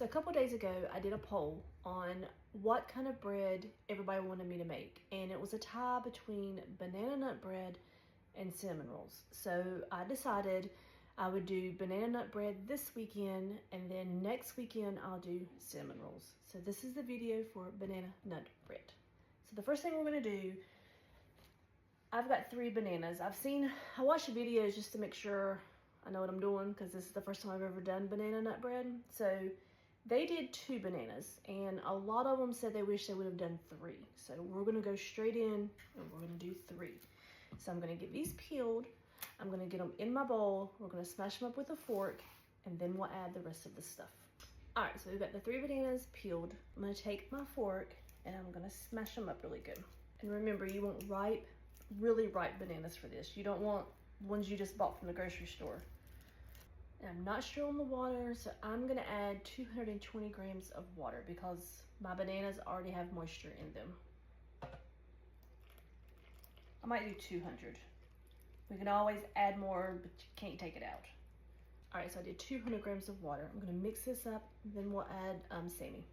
So a couple days ago, I did a poll on what kind of bread everybody wanted me to make. And it was a tie between banana nut bread and cinnamon rolls. So I decided I would do banana nut bread this weekend, and then next weekend I'll do cinnamon rolls. So this is the video for banana nut bread. So the first thing we're gonna do, I've got 3 bananas. I watched the videos just to make sure I know what I'm doing, because this is the first time I've ever done banana nut bread. So they did 2 bananas, and a lot of them said they wish they would have done 3. So we're gonna go straight in and we're gonna do 3. So I'm gonna get these peeled. I'm gonna get them in my bowl. We're gonna smash them up with a fork, and then we'll add the rest of the stuff. All right, so we've got the 3 bananas peeled. I'm gonna take my fork and I'm gonna smash them up really good. And remember, you want ripe, really ripe bananas for this. You don't want ones you just bought from the grocery store. And I'm not sure on the water, so I'm gonna add 220 grams of water because my bananas already have moisture in them. I might do 200. We can always add more, but you can't take it out. All right, so I did 200 grams of water. I'm gonna mix this up, then we'll add Sammy.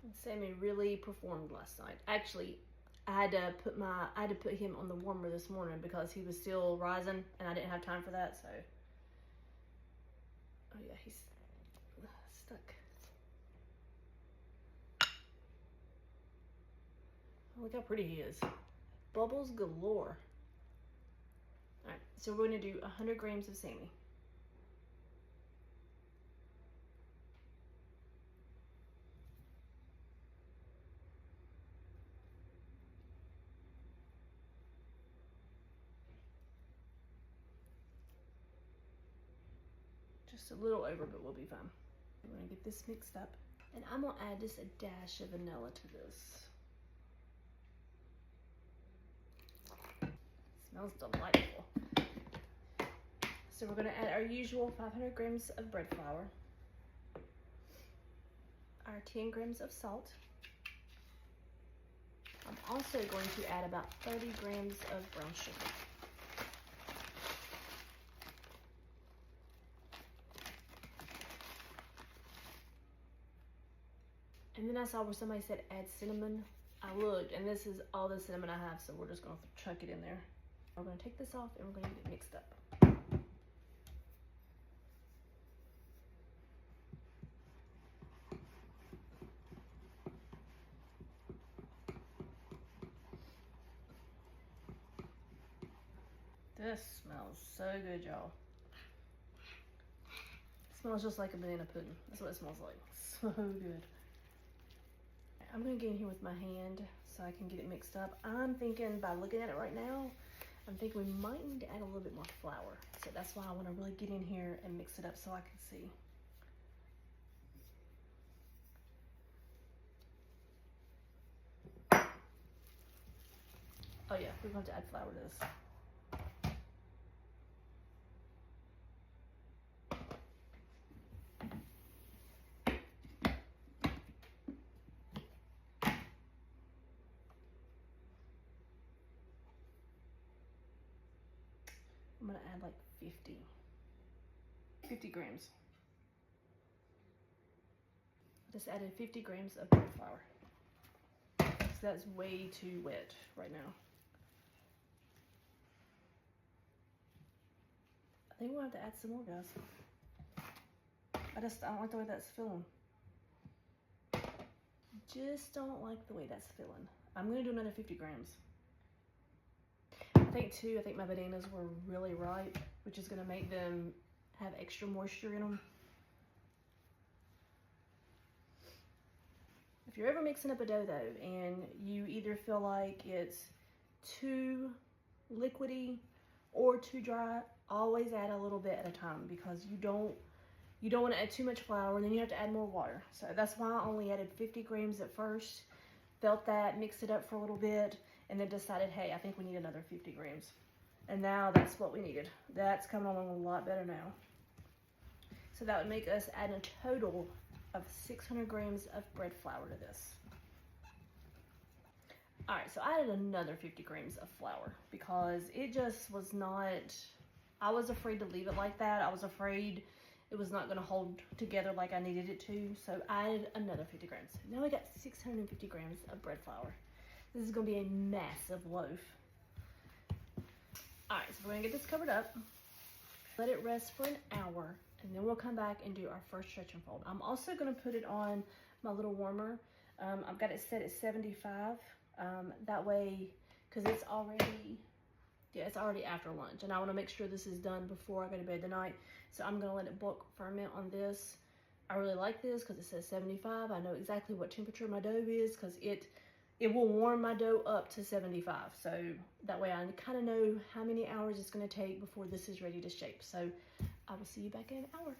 And Sammy really performed last night. Actually, I had to put him on the warmer this morning because he was still rising, and I didn't have time for that. So, oh yeah, he's stuck. Look how pretty he is. Bubbles galore. All right, so we're going to do 100 grams of Sammy. Just a little over, but we'll be fine. We're gonna get this mixed up. And I'm gonna add just a dash of vanilla to this. Smells delightful. So we're gonna add our usual 500 grams of bread flour, our 10 grams of salt. I'm also going to add about 30 grams of brown sugar. And then I saw where somebody said add cinnamon. I looked, and this is all the cinnamon I have, so we're just gonna chuck it in there. We're gonna take this off and we're gonna get it mixed up. This smells so good, y'all. It smells just like a banana pudding. That's what it smells like. So good. I'm gonna get in here with my hand so I can get it mixed up. I'm thinking, by looking at it right now, I'm thinking we might need to add a little bit more flour. So that's why I wanna really get in here and mix it up so I can see. Oh yeah, we're going to add flour to this. I'm gonna add like 50 grams. Just added 50 grams of bread flour. So that's way too wet right now. I think we'll have to add some more, guys. I don't like the way that's filling. Just don't like the way that's filling. I'm gonna do another 50 grams. I think my bananas were really ripe, which is gonna make them have extra moisture in them. If you're ever mixing up a dough though, and you either feel like it's too liquidy or too dry, always add a little bit at a time, because you don't want to add too much flour, and then you have to add more water. So that's why I only added 50 grams at first. Felt that, mixed it up for a little bit, and then decided, hey, I think we need another 50 grams. And now that's what we needed. That's coming along a lot better now. So that would make us add a total of 600 grams of bread flour to this. All right, so I added another 50 grams of flour because it just was not, I was afraid to leave it like that. I was afraid it was not gonna hold together like I needed it to. So I added another 50 grams. Now I got 650 grams of bread flour. This is gonna be a massive loaf. All right, so we're gonna get this covered up. Let it rest for an hour, and then we'll come back and do our first stretch and fold. I'm also gonna put it on my little warmer. I've got it set at 75. That way, because it's already after lunch, and I wanna make sure this is done before I go to bed tonight. So I'm gonna let it bulk ferment on this. I really like this because it says 75. I know exactly what temperature my dough is because it will warm my dough up to 75. So that way I kind of know how many hours it's going to take before this is ready to shape. So I will see you back in an hour.